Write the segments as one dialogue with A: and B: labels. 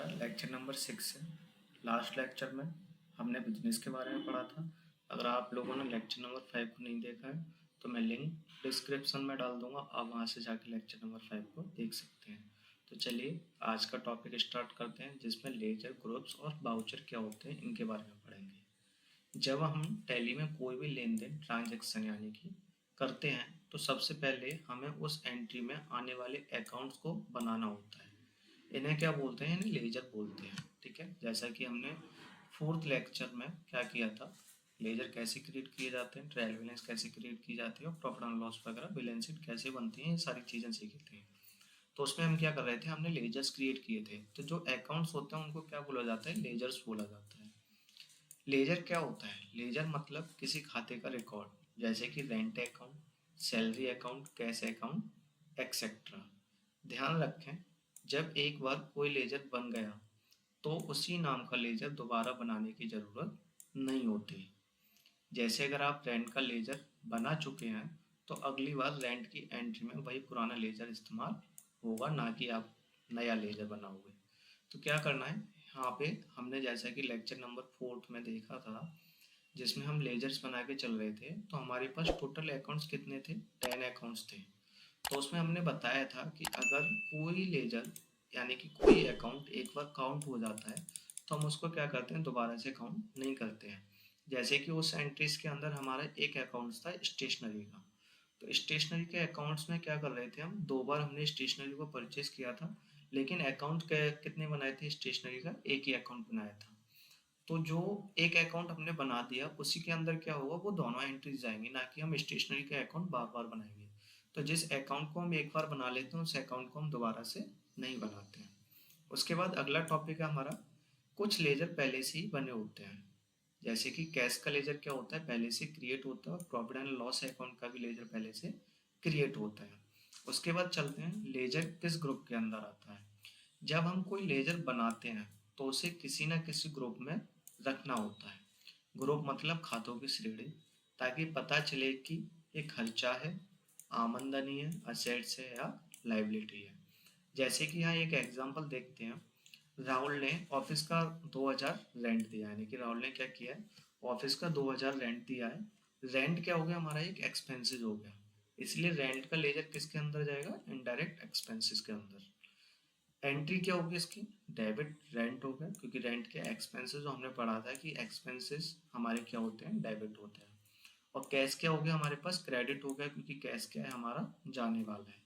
A: हमारा lecture number 6 है। Last lecture में हमने बिजनेस के बारे में पढ़ा था। अगर आप लोगों ने लेक्चर नंबर 5 को नहीं देखा है तो मैं लिंक डिस्क्रिप्शन में डाल दूंगा, आप वहां से जाके लेक्चर नंबर 5 को देख सकते हैं। तो चलिए आज का टॉपिक स्टार्ट करते हैं, जिसमें लेजर, ग्रुप्स और बाउचर क्या होते हैं इनके बारे में पढ़ेंगे। जब हम टैली में कोई भी लेन देन ट्रांजेक्शन यानी कि करते हैं तो सबसे पहले हमें उस एंट्री में आने वाले अकाउंट्स को बनाना होता है। इन्हें क्या बोलते हैं? इन्हें लेजर बोलते हैं। ठीक है, जैसा कि हमने फोर्थ लेक्चर में क्या किया था, लेजर कैसे क्रिएट किए जाते हैं, ट्रायल बैलेंस कैसे क्रिएट की जाती है और प्रॉफिट एंड लॉस वगैरह बैलेंस शीट कैसे बनती है, ये सारी चीज़ें सीखी थी। तो उसमें हम क्या कर रहे थे, हमने लेजर्स क्रिएट किए थे। तो जो अकाउंट्स होते हैं उनको क्या बोला जाता है? लेजर्स बोला जाता है। लेजर क्या होता है? लेजर मतलब किसी खाते का रिकॉर्ड, जैसे कि rent account, salary account, cash account etcetera. ध्यान रखें, जब एक बार कोई लेजर बन गया तो उसी नाम का लेजर दोबारा बनाने की ज़रूरत नहीं होती। जैसे अगर आप रेंट का लेजर बना चुके हैं तो अगली बार रेंट की एंट्री में वही पुराना लेजर इस्तेमाल होगा, ना कि आप नया लेजर बनाओगे। तो क्या करना है यहाँ पे, हमने जैसा कि लेक्चर नंबर 4 में देखा था, जिसमें हम लेजर्स बना के चल रहे थे, तो हमारे पास टोटल अकाउंट्स कितने थे? 10 अकाउंट्स थे। तो उसमें हमने बताया था कि अगर कोई लेजर यानी कि कोई अकाउंट एक बार काउंट हो जाता है तो हम उसको क्या करते हैं? दोबारा से काउंट नहीं करते हैं। जैसे कि उस एंट्रीज के अंदर हमारा एक अकाउंट था स्टेशनरी का, तो स्टेशनरी के अकाउंट्स में क्या कर रहे थे हम? 2 बार हमने स्टेशनरी को परचेज किया था, लेकिन अकाउंट कितने बनाए थे? स्टेशनरी का एक ही अकाउंट बनाया था। तो जो एक अकाउंट हमने बना दिया उसी के अंदर क्या होगा, वो दोनों एंट्रीज जाएंगी, ना कि हम स्टेशनरी के अकाउंट बार बार बनाएंगे। तो जिस अकाउंट को हम एक बार बना लेते हैं उस अकाउंट को हम दोबारा से नहीं बनाते हैं। उसके बाद अगला टॉपिक है हमारा, कुछ लेजर पहले से ही बने होते हैं। जैसे कि कैश का लेजर क्या होता है? पहले से क्रिएट होता है, और प्रॉफिट एंड लॉस अकाउंट का भी लेजर पहले से क्रिएट होता है। उसके बाद चलते हैं, लेजर किस ग्रुप के अंदर आता है। जब हम कोई लेजर बनाते हैं तो उसे किसी न किसी ग्रुप में रखना होता है। ग्रुप मतलब खातों की श्रेणी, ताकि पता चले कि ये खर्चा है, आमदनी है, असेट्स है या लाइबिलिटी है। जैसे कि यहाँ एक एग्जांपल देखते हैं। राहुल ने ऑफिस का 2000 रेंट दिया, यानी कि राहुल ने क्या किया है? ऑफिस का 2000 रेंट दिया है। रेंट क्या हो गया? हमारा एक एक्सपेंसेस हो गया। इसलिए रेंट का लेजर किसके अंदर जाएगा? इनडायरेक्ट एक्सपेंसेस के अंदर। एंट्री क्या होगी इसकी? डेबिट रेंट होगा, क्योंकि रेंट के एक्सपेंसेस जो हमने पढ़ा था कि एक्सपेंसेस हमारे क्या होते हैं? डेबिट होते हैं। और कैश क्या हो गया हमारे पास? क्रेडिट हो गया, क्योंकि कैश क्या है? हमारा जाने वाला है।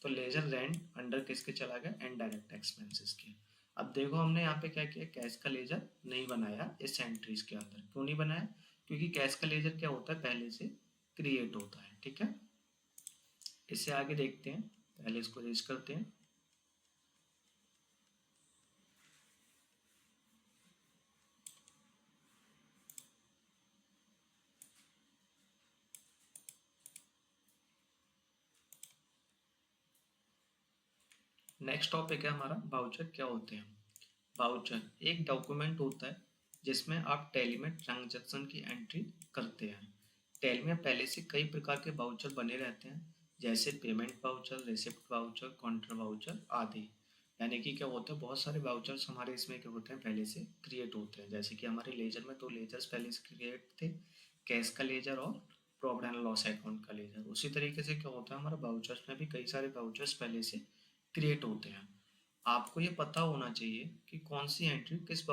A: तो लेजर रेंट अंडर किसके चला गया? इनडायरेक्ट एक्सपेंसेस के। अब देखो हमने यहाँ पे क्या किया, कैश का लेजर नहीं बनाया इस एंट्रीज के अंदर। क्यों नहीं बनाया? क्योंकि कैश का लेजर क्या होता है? पहले से क्रिएट होता है। ठीक है, इससे आगे देखते हैं, पहले इसको रेज करते हैं। नेक्स्ट टॉपिक है हमारा, बाउचर क्या होते हैं। बाउचर एक डॉक्यूमेंट होता है जिसमें आप टैली में ट्रांजैक्शन की एंट्री करते हैं। टैली में पहले से कई प्रकार के बाउचर बने रहते हैं, जैसे payment voucher, receipt voucher, counter voucher आदि। यानी कि क्या होता है, बहुत सारे बाउचर्स हमारे इसमें क्या होते हैं? पहले से क्रिएट होते हैं। जैसे कि हमारे लेजर में 2 लेजर्स पहले से क्रिएट थे, कैश का लेजर और प्रॉफिट एंड लॉस अकाउंट का लेजर। उसी तरीके से क्या होता है, हमारा बाउचर्स में भी कई सारे बाउचर्स पहले से क्रिएट होते हैं। आपको ये पता होना चाहिए कि कौन सी एंट्री किस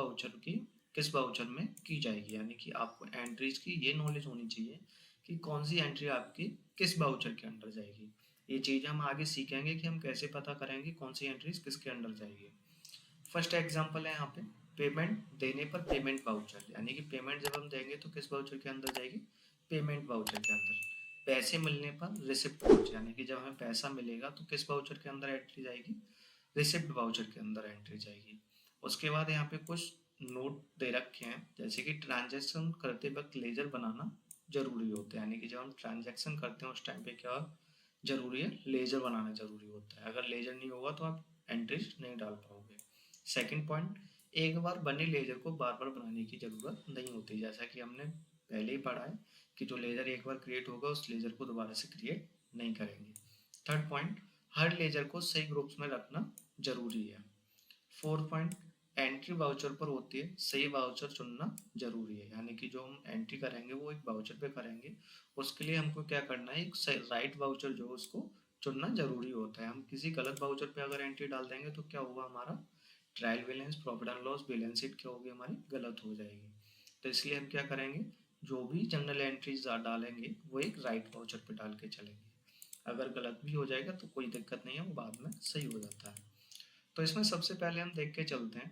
A: बाउचर में की जाएगी, यानी कि आपको एंट्रीज की ये नॉलेज होनी चाहिए कि कौन सी एंट्री आपकी किस बाउचर के अंडर जाएगी। ये चीज़ हम आगे सीखेंगे कि हम कैसे पता करेंगे कौन सी एंट्रीज किसके अंडर जाएगी। फर्स्ट एग्जांपल है यहाँ पे, पेमेंट देने पर पेमेंट बाउचर, यानी कि पेमेंट जब हम देंगे तो किस बाउचर के अंदर जाएगी? पेमेंट बाउचर के अंदर। पैसे मिलने पर रिसिप्ट बाउचर, यानी कि जब हमें पैसा मिलेगा तो किस बाउचर के अंदर एंट्री जाएगी? रिसिप्ट वाउचर के अंदर एंट्री जाएगी। उसके बाद यहाँ पे कुछ नोट दे रखे हैं, जैसे कि ट्रांजैक्शन करते वक्त लेजर बनाना जरूरी होता है। यानी कि जब हम ट्रांजैक्शन करते हैं उस टाइम पे क्या जरूरी है? लेजर बनाना जरूरी होता है। अगर लेजर नहीं होगा तो आप एंट्रीज नहीं डाल पाओगे। सेकंड पॉइंट, एक बार बने लेजर को बार बार बनाने की जरूरत नहीं होती, जैसा कि हमने पहले ही पढ़ा है कि जो लेजर एक बार क्रिएट होगा उस लेजर को दोबारा से क्रिएट नहीं करेंगे। थर्ड पॉइंट, हर लेजर को सही ग्रुप्स में रखना जरूरी है। फोर्थ पॉइंट, एंट्री वाउचर पर होती है, सही वाउचर चुनना जरूरी है। यानी कि जो हम एंट्री करेंगे वो एक वाउचर पे करेंगे, उसके लिए हमको क्या करना है, एक राइट वाउचर जो उसको चुनना जरूरी होता है। हम किसी गलत वाउचर पे अगर एंट्री डाल देंगे तो क्या होगा, हमारा trial balance, profit and loss, balance sheet क्या होगी, हमारी गलत हो जाएगी। तो इसलिए हम क्या करेंगे, जो भी जनरल एंट्रीज डालेंगे वो एक राइट वाउचर पे डाल के चलेंगे। अगर गलत भी हो जाएगा तो कोई दिक्कत नहीं है, वो बाद में सही हो जाता है। तो इसमें सबसे पहले हम देख के चलते हैं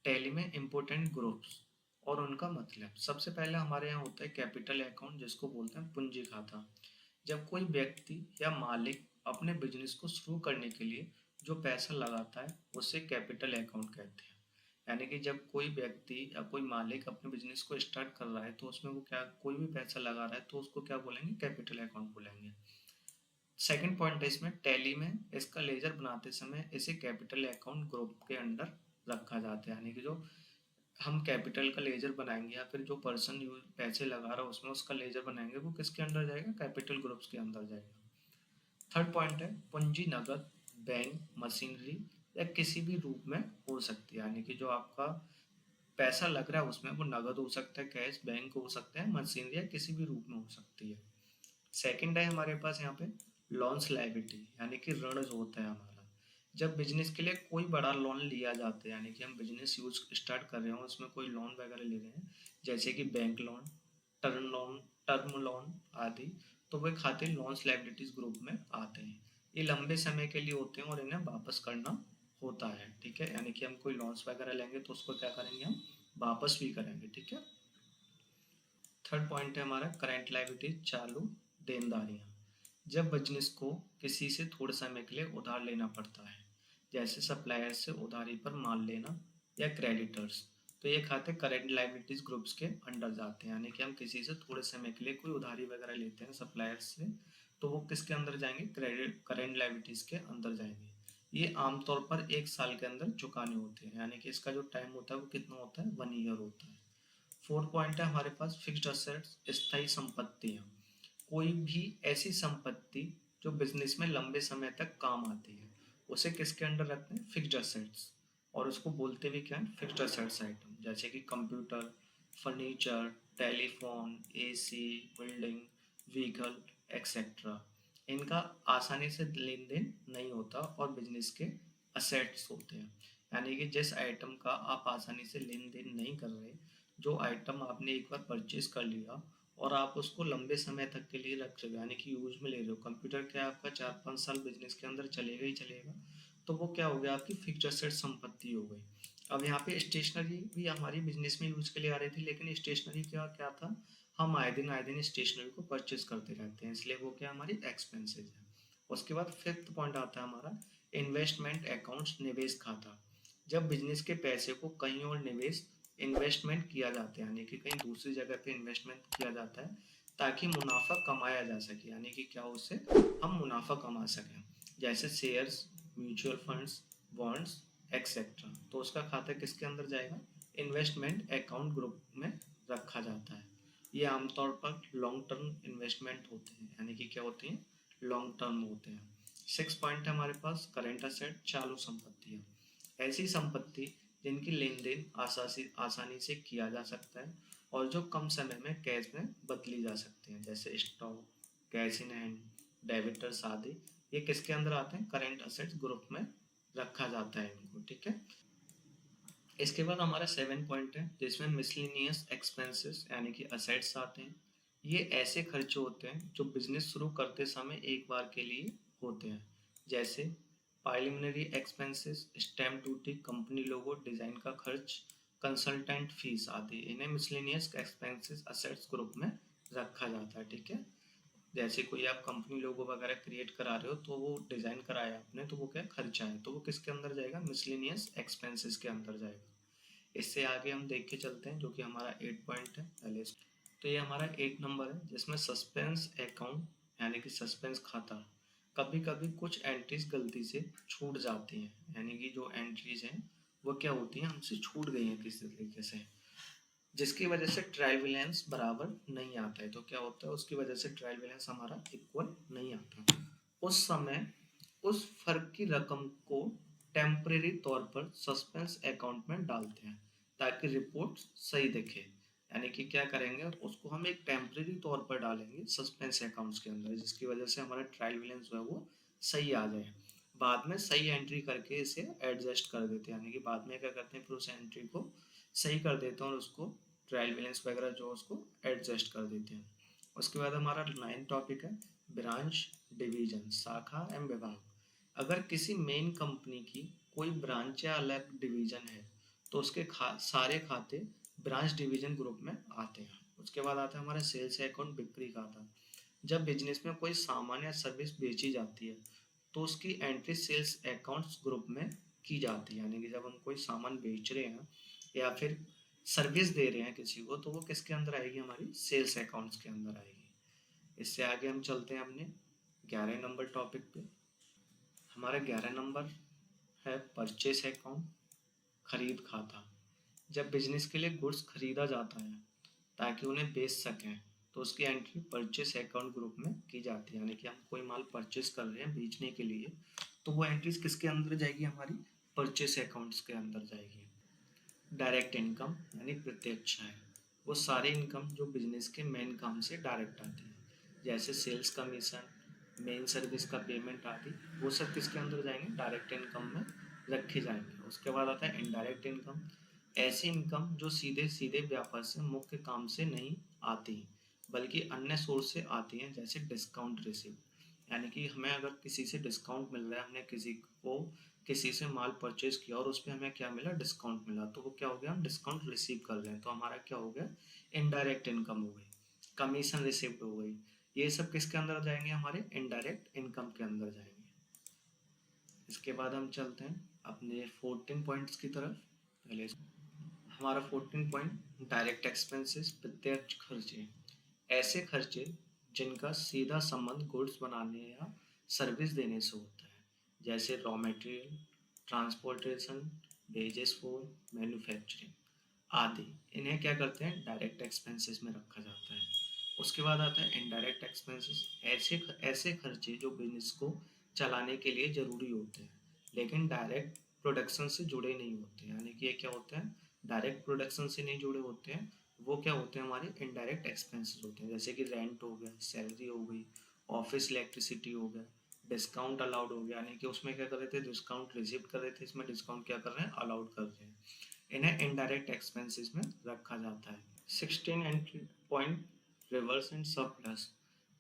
A: टैली में इम्पोर्टेंट ग्रुप्स और उनका मतलब। सबसे पहले हमारे यहाँ होता है कैपिटल अकाउंट, जिसको बोलते हैं पूंजी खाता। जब कोई व्यक्ति या मालिक अपने बिजनेस को शुरू करने के लिए जो पैसा लगाता है उसे कैपिटल अकाउंट कहते हैं। यानी कि जब कोई व्यक्ति या कोई मालिक अपने बिजनेस को स्टार्ट कर रहा है तो उसमें वो क्या कोई भी पैसा लगा रहा है तो उसको क्या बोलेंगे, कैपिटल अकाउंट बोलेंगे। सेकंड पॉइंट है इसमें टैली में इसका लेजर बनाते समय इसे कैपिटल अकाउंट ग्रुप के अंडर रखा जाता है। यानी कि जो हम कैपिटल का लेजर बनाएंगे या फिर जो पर्सन पैसे लगा रहा है उसमें उसका लेजर बनाएंगे वो किसके अंदर जाएगा, कैपिटल ग्रुप्स के अंदर जाएगा। थर्ड पॉइंट है पूंजी नगद, बैंक, मशीनरी या किसी भी रूप में हो सकती है। यानी कि जो आपका पैसा लग रहा है उसमें वो नगद हो सकता है, कैश, बैंक हो सकता है, मशीनरी या किसी भी रूप में हो सकती है। सेकंड है हमारे पास यहाँ पे लोन्स लायबिलिटी, यानी कि ऋण जो होता है हमारा। जब बिजनेस के लिए कोई बड़ा लोन लिया जाता है, यानी कि हम बिजनेस यूज स्टार्ट कर रहे हो उसमें कोई लोन वगैरह ले रहे हैं, जैसे कि bank loan, loan term loan आदि, तो वे खाते लोन्स लायबिलिटीज ग्रुप में आते हैं। ये लंबे समय के लिए होते हैं और इन्हें वापस करना होता है। ठीक है, यानी कि हम कोई लोन्स वगैरह लेंगे तो उसको क्या करेंगे, हम वापस भी करेंगे। ठीक है। थर्ड पॉइंट है हमारा करंट लायबिलिटीज, चालू देनदारियां। जब बिजनेस को किसी से थोड़े समय के लिए उधार लेना पड़ता है, जैसे सप्लायर से उधारी पर माल लेना या क्रेडिटर्स, तो ये खाते करेंट लायबिलिटीज ग्रुप्स के अंडर जाते हैं। यानी कि हम किसी से थोड़े समय के लिए कोई उधारी वगैरह लेते हैं सप्लायर से, तो वो किसके अंदर जाएंगे, क्रेडिट करेंट लायबिलिटीज के अंदर जाएंगे। ये आमतौर पर 1 साल के अंदर चुकाने होते हैं। यानी कि इसका जो टाइम होता है वो कितना होता है, 1 ईयर होता है। फोर्थ पॉइंट है हमारे पास फिक्स्ड असेट्स, स्थायी संपत्तियां। कोई भी ऐसी संपत्ति जो बिजनेस में लंबे समय तक काम आती है उसे किसके अंडर रखते हैं, फिक्स्ड असेट्स। और उसको बोलते भी क्या है, फिक्स्ड असेट्स आइटम, जैसे कि computer, furniture, telephone, AC, building, vehicle etcetera. इनका आसानी से लेन देन नहीं होता और बिजनेस के असेट्स होते हैं। यानी कि जिस आइटम का आप आसानी से लेन देन नहीं कर रहे, जो आइटम आपने एक बार परचेज कर लिया और आप उसको लंबे समय तक के लिए रख रहे हो, यानी कि यूज में ले रहे हो। कंप्यूटर क्या आपका 4-5 साल बिजनेस के अंदर चलेगा ही चलेगा, तो वो क्या हो गया, आपकी फिक्स्ड एसेट संपत्ति हो गई। अब यहाँ पे स्टेशनरी भी हमारी बिजनेस में यूज के लिए आ रही थी, लेकिन स्टेशनरी क्या क्या था, हम आए दिन स्टेशनरी को परचेज करते रहते हैं, इसलिए वो क्या हमारी एक्सपेंसेस है। उसके बाद फिफ्थ पॉइंट आता है हमारा इन्वेस्टमेंट अकाउंट्स, निवेश खाता। जब बिजनेस के पैसे को कहीं और इन्वेस्टमेंट किया जाता है, यानी कि कहीं दूसरी जगह पे इन्वेस्टमेंट किया जाता है ताकि मुनाफा कमाया जा सके, यानी कि क्या उससे हम मुनाफा कमा सकें, जैसे shares, mutual funds, bonds etcetera. तो उसका खाता किसके अंदर जाएगा, इन्वेस्टमेंट अकाउंट ग्रुप में रखा जाता है। ये आमतौर पर लॉन्ग टर्म इन्वेस्टमेंट होते हैं, यानी कि क्या होते हैं, लॉन्ग टर्म होते हैं। सिक्स पॉइंट है हमारे पास करेंट असेट, चालू संपत्तियां। ऐसी संपत्ति जिनकी लेन देन आसानी से किया जा सकता है और जो कम समय में कैश में बदली जा सकती हैं, जैसे stock, cash in hand, debtors आदि। ये किसके अंदर आते हैं, करेंट असेट्स ग्रुप में रखा जाता है इनको। ठीक है। इसके बाद हमारा 7 पॉइंट है जिसमें मिसलिनियस एक्सपेंसेस यानी कि असेट्स आते हैं। ये ऐसे खर्चे होते हैं जो बिजनेस शुरू करते समय एक बार के लिए होते हैं, जैसे preliminary expenses, stamp duty, company logo design का खर्च, कंसल्टेंट फीस आदि। इन्हें मिसलिनियस एक्सपेंसेस असेट्स ग्रुप में रखा जाता है। ठीक है। जैसे कोई आप कंपनी लोगो वगैरह क्रिएट करा रहे हो तो वो डिजाइन कराया आपने तो वो क्या खर्चा है, तो वो किसके अंदर जाएगा, मिसलिनियस एक्सपेंसेस के अंदर जाएगा। इससे आगे हम देख के चलते हैं जो कि हमारा 8 पॉइंट है पहले। तो ये हमारा 8 नंबर है जिसमें सस्पेंस अकाउंट यानी कि सस्पेंस खाता। कभी कभी कुछ एंट्रीज गलती से छूट जाती हैं, यानी कि जो एंट्रीज हैं वो क्या होती हैं, हमसे छूट गई हैं किसी तरीके से, जिसकी वजह से ट्रायल बैलेंस बराबर नहीं आता है। तो क्या होता है, उसकी वजह से ट्रायल बैलेंस हमारा इक्वल नहीं आता। उस समय उस फर्क की रकम को टेम्परेरी तौर पर सस्पेंस अकाउंट में डालते हैं ताकि रिपोर्ट सही दिखे। यानी कि क्या करेंगे, उसको हम एक टेम्परेरी तौर पर डालेंगे सस्पेंस अकाउंट्स के अंदर, जिसकी वजह से हमारा ट्रायल बैलेंस जो है वो सही आ जाए। बाद में सही एंट्री करके इसे एडजस्ट कर देते हैं, यानी कि बाद में क्या करते हैं, फिर उस एंट्री को सही कर देते हैं और उसको ट्रायल बैलेंस वगैरह जो उसको एडजस्ट कर देते हैं। उसके बाद हमारा 9 टॉपिक है ब्रांच डिवीजन, शाखा एवं विभाग। अगर किसी मेन कंपनी की कोई ब्रांच या अलग डिवीजन है तो उसके सारे खाते ब्रांच डिवीजन ग्रुप में आते हैं। उसके बाद आता है हमारा सेल्स अकाउंट, बिक्री खाता। जब बिजनेस में कोई सामान या सर्विस बेची जाती है तो उसकी एंट्री सेल्स अकाउंट्स ग्रुप में की जाती है। यानी कि जब हम कोई सामान बेच रहे हैं या फिर सर्विस दे रहे हैं किसी को, तो वो किसके अंदर आएगी, हमारी सेल्स अकाउंट्स के अंदर आएगी। इससे आगे हम चलते हैं अपने 11 नंबर टॉपिक पे। हमारा 11 नंबर है परचेस अकाउंट, खरीद खाता। जब बिजनेस के लिए गुड्स खरीदा जाता है ताकि उन्हें बेच सकें तो उसकी एंट्री परचेस अकाउंट ग्रुप में की जाती है। यानी कि हम कोई माल परचेस कर रहे हैं बेचने के लिए, तो वो एंट्रीज किसके अंदर जाएगी, हमारी परचेस अकाउंट्स के अंदर जाएगी। डायरेक्ट इनकम यानी प्रत्यक्ष आय, वो सारे इनकम जो बिजनेस के मेन काम से डायरेक्ट आती है, जैसे सेल्स कमीशन, मेन सर्विस का पेमेंट आदि, वो सब किसके अंदर जाएंगे, डायरेक्ट इनकम में रखे जाएंगे। उसके बाद आता है इनडायरेक्ट इनकम, ऐसी इनकम जो सीधे सीधे व्यापार से मुख्य काम से नहीं आती बल्कि अन्य सोर्स से आती हैं, जैसे डिस्काउंट रिसिप्ट। यानी कि हमें अगर किसी से डिस्काउंट मिल रहा है, हमने किसी से माल परचेज किया और उस पर हमें क्या मिला, डिस्काउंट मिला, तो वो क्या हो गया, हम डिस्काउंट रिसीव कर रहे हैं, तो हमारा क्या हो गया, इनडायरेक्ट इनकम हो गई, कमीशन रिसिप्ट हो गई। ये सब किसके अंदर जाएंगे, हमारे इनडायरेक्ट इनकम के अंदर जाएंगे। इसके बाद हम चलते हैं अपने 14 पॉइंट्स की तरफ। पहले हमारा 14 पॉइंट डायरेक्ट एक्सपेंसेस, प्रत्यक्ष खर्चे, ऐसे खर्चे जिनका सीधा संबंध गुड्स बनाने या सर्विस देने से होता है, जैसे raw material, transportation, wages for manufacturing आदि। इन्हें क्या करते हैं, डायरेक्ट एक्सपेंसेस में रखा जाता है। उसके बाद आता है इनडायरेक्ट एक्सपेंसेस, ऐसे ऐसे खर्चे जो बिजनेस को चलाने के लिए ज़रूरी होते हैं लेकिन डायरेक्ट प्रोडक्शन से जुड़े नहीं होते। यानी कि ये क्या होते हैं, डायरेक्ट प्रोडक्शन से नहीं जुड़े होते हैं, वो क्या होते हैं, हमारे इनडायरेक्ट एक्सपेंसेस होते हैं, जैसे कि रेंट हो गया, सैलरी हो गई, ऑफिस इलेक्ट्रिसिटी हो गया, डिस्काउंट अलाउड हो गया। यानी कि उसमें क्या कर रहे थे, डिस्काउंट रिसीव कर रहे थे, इसमें डिस्काउंट क्या कर रहे हैं, अलाउड कर रहे हैं। इन्हें इनडायरेक्ट एक्सपेंसेस में रखा जाता है। 16 entry point reverse and surplus,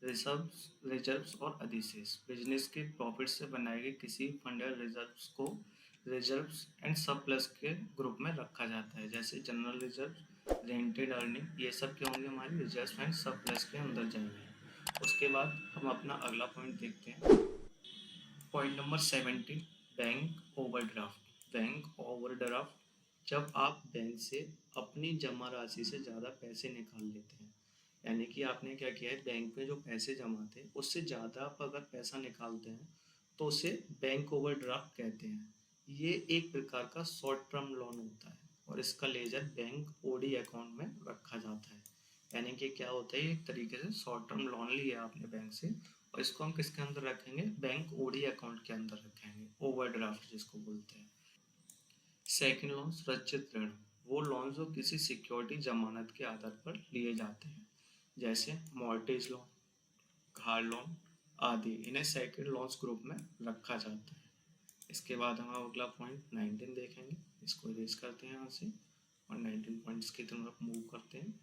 A: reserves reserves और अधिशेष, बिजनेस के प्रॉफिट से बनाए गए किसी फंड या रिजर्व्स को रिजर्व्स एंड सरप्लस के ग्रुप में रखा जाता है, जैसे जनरल रिजर्व, रेंटेड अर्निंग, ये सब क्या होंगे, हमारे रिजर्व्स एंड सरप्लस के अंदर जाएंगे। उसके बाद हम अपना अगला पॉइंट देखते हैं, point number 70, bank overdraft. Bank overdraft, जब आप बैंक से अपनी जमा राशि से ज़्यादा पैसे निकाल लेते हैं, यानी कि आपने क्या किया है, बैंक में जो पैसे जमा थे उससे ज़्यादा आप अगर पैसा निकालते हैं तो उसे बैंक ओवरड्राफ्ट कहते हैं। ये एक प्रकार का शॉर्ट टर्म लोन होता है और इसका लेजर बैंक ओडी अकाउंट में रखा जाता है। यानी कि क्या होता है, एक तरीके से शॉर्ट टर्म लोन लिया आपने बैंक से और इसको हम किसके अंदर रखेंगे, बैंक ओडी अकाउंट के अंदर रखेंगे, ओवरड्राफ्ट जिसको बोलते हैं। सेकंड लोन, सुरक्षित ऋण, वो लोन जो किसी सिक्योरिटी जमानत के आधार पर लिए जाते हैं, जैसे मॉर्गेज लोन, कार लोन आदि। इन्हें सेकंड लोन्स ग्रुप में रखा जाता है। इसके बाद हम अगला पॉइंट 19 देखेंगे, इसको इरेज करते हैं यहाँ से और 19 पॉइंट्स की तरफ मूव करते हैं।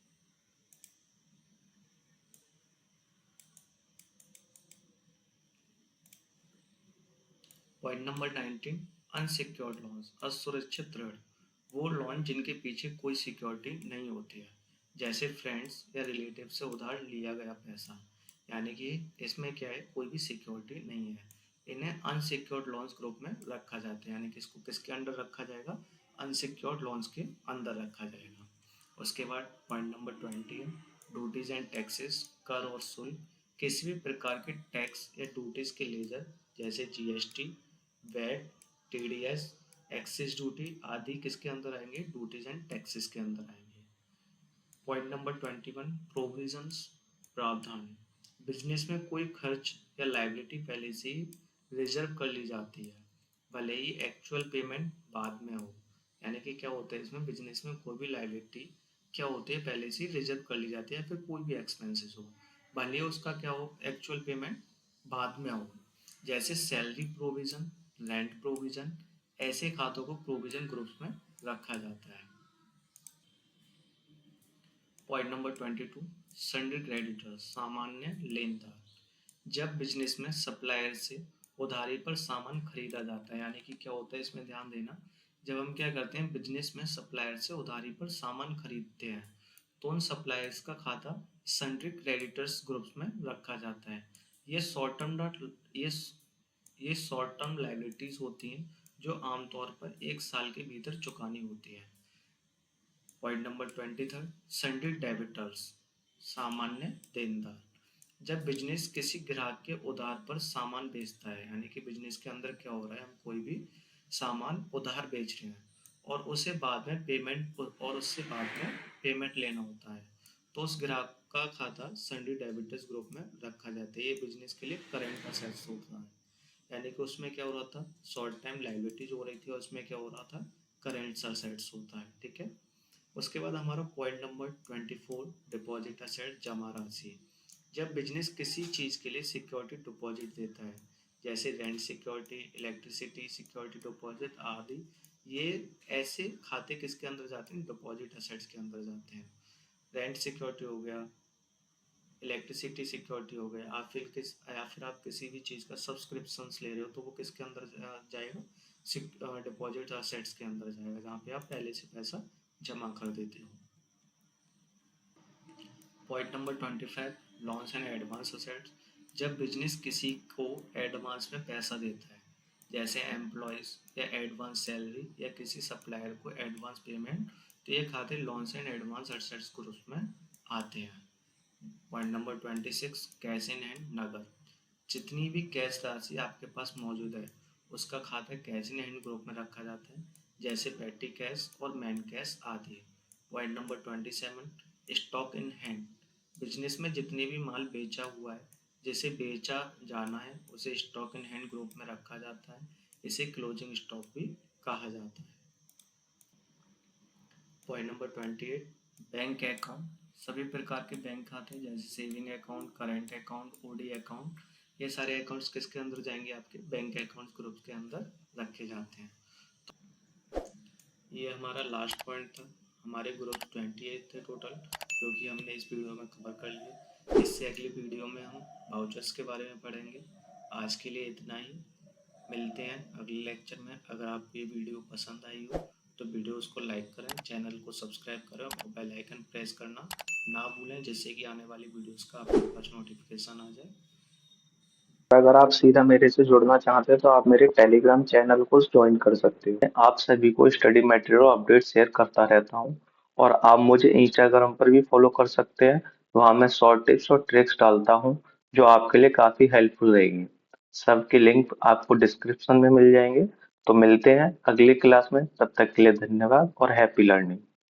A: पॉइंट नंबर 19, अनसिक्योर्ड लोन्स, असुरक्षित ऋण, वो लोन जिनके पीछे कोई सिक्योरिटी नहीं होती है, जैसे फ्रेंड्स या रिलेटिव से उधार लिया गया पैसा। यानी कि इसमें क्या है, कोई भी सिक्योरिटी नहीं है। इन्हें अनसिक्योर्ड लोन्स ग्रुप में रखा जाता है, यानी कि इसको किसके अंडर रखा जाएगा, अनसिक्योर्ड लोन्स के अंदर रखा जाएगा। उसके बाद पॉइंट नंबर 20 है ड्यूटीज एंड टैक्सेस, कर और शुल्क, किसी भी प्रकार के टैक्स या ड्यूटीज के लेजर, जैसे GST, VAT, TDS, excise duty आदि किसके अंदर आएंगे, ड्यूटीज एंड टैक्सेस के अंदर आएंगे। पॉइंट नंबर 21, प्रोविजंस, प्रावधान, बिजनेस में कोई खर्च या लायबिलिटी पहले से ही रिजर्व कर ली जाती है, भले ही एक्चुअल पेमेंट बाद में हो। यानी कि क्या होता है इसमें, बिजनेस में कोई भी लायबिलिटी क्या होती है पहले से रिजर्व कर ली जाती है, फिर कोई भी एक्सपेंसेस हो भले ही उसका क्या हो एक्चुअल पेमेंट बाद में हो। जैसे सैलरी प्रोविजन, रेंट प्रोविजन, ऐसे खातों को प्रोविजन ग्रुप्स में रखा जाता है। पॉइंट नंबर 22, सन्ड्री क्रेडिटर्स, सामान्य लेनदार। जब बिजनेस में सप्लायर से उधारी पर सामान खरीदा जाता है, यानी कि क्या होता है इसमें ध्यान देना, जब हम क्या करते हैं बिजनेस में सप्लायर से उधारी पर सामान खरीदते हैं तो उन सप्लायर्स का खाता सन्ड्री क्रेडिटर्स ग्रुप्स में रखा जाता है। ये शॉर्ट टर्म ये ये शॉर्ट टर्म लाइबिलिटीज होती हैं जो आमतौर पर एक साल के भीतर चुकानी होती है। पॉइंट नंबर 23, सन्ड्री डेबिटर्स, सामान्य देनदार। जब बिजनेस किसी ग्राहक के उधार पर सामान बेचता है, यानी कि बिजनेस के अंदर क्या हो रहा है, हम कोई भी सामान उधार बेच रहे हैं और उससे बाद में पेमेंट लेना होता है, तो उस ग्राहक का खाता सन्ड्री डेबिटर्स ग्रुप में रखा जाता है। ये बिजनेस के लिए करेंट असेट्स होता है, यानी कि उसमें क्या हो रहा था शॉर्ट टाइम लाइबिलिटीज हो रही थी और उसमें क्या हो रहा था करेंट असेट्स होता है। ठीक है। उसके बाद हमारा पॉइंट नंबर 24, डिपॉजिट असेट, जमा राशि। जब बिजनेस किसी चीज़ के लिए सिक्योरिटी डिपॉजिट देता है, जैसे rent security, electricity security deposit आदि, ये ऐसे खाते किसके अंदर जाते हैं, डिपॉजिट असेट्स के अंदर जाते हैं। रेंट सिक्योरिटी हो गया, इलेक्ट्रिसिटी सिक्योरिटी हो गया, या फिर आप किसी भी चीज़ का सब्सक्रिप्शंस ले रहे हो तो वो किसके अंदर जाएगा, डिपॉजिट असेट्स के अंदर जाएगा, जहाँ पे आप पहले से पैसा जमा कर देते हो। Point number 25, loans and advance assets. जब बिजनेस किसी को एडवांस में पैसा देता है, जैसे एम्प्लॉयज़ या एडवांस सैलरी या किसी सप्लायर को एडवांस पेमेंट, तो ये खाते loans and advance assets group में आते हैं। Point number 26, cash in hand, नगद। जितनी भी कैश राशि आपके पास मौजूद है उसका खाता कैश इन हैंड ग्रुप में रखा जाता है, जैसे पेटी कैश और मैन कैश आदि। Point number 27, stock in hand. Business में जितने भी माल बेचा हुआ है, जिसे बेचा जाना है, उसे स्टॉक इन हैंड ग्रुप में रखा जाता है। इसे क्लोजिंग स्टॉक भी कहा जाता है। Point number 28, bank account. सभी प्रकार के बैंक खाते जैसे saving account, current account, OD account, ये सारे अकाउंट्स किसके अंदर जाएंगे, आपके बैंक अकाउंट ग्रुप के अंदर रखे जाते हैं। ये हमारा लास्ट पॉइंट था। हमारे ग्रुप 28 थे टोटल, जो कि हमने इस वीडियो में कवर कर लिए। इससे अगली वीडियो में हम वाउचर्स के बारे में पढ़ेंगे। आज के लिए इतना ही, मिलते हैं अगले लेक्चर में। अगर आपको ये वीडियो पसंद आई हो तो वीडियोस को लाइक करें, चैनल को सब्सक्राइब करें और बेल आइकन प्रेस करना ना भूलें, जिससे कि आने वाली वीडियोस का आपके पास नोटिफिकेशन आ जाए।
B: अगर आप सीधा मेरे से जुड़ना चाहते हैं तो आप मेरे टेलीग्राम चैनल को ज्वाइन कर सकते हैं। आप सभी को स्टडी मटेरियल अपडेट शेयर करता रहता हूं और आप मुझे इंस्टाग्राम पर भी फॉलो कर सकते हैं। वहां मैं शॉर्ट टिप्स और ट्रिक्स डालता हूं जो आपके लिए काफी हेल्पफुल रहेगी। सबके लिंक आपको डिस्क्रिप्शन में मिल जाएंगे। तो मिलते हैं अगली क्लास में, तब तक के लिए धन्यवाद और हैप्पी लर्निंग।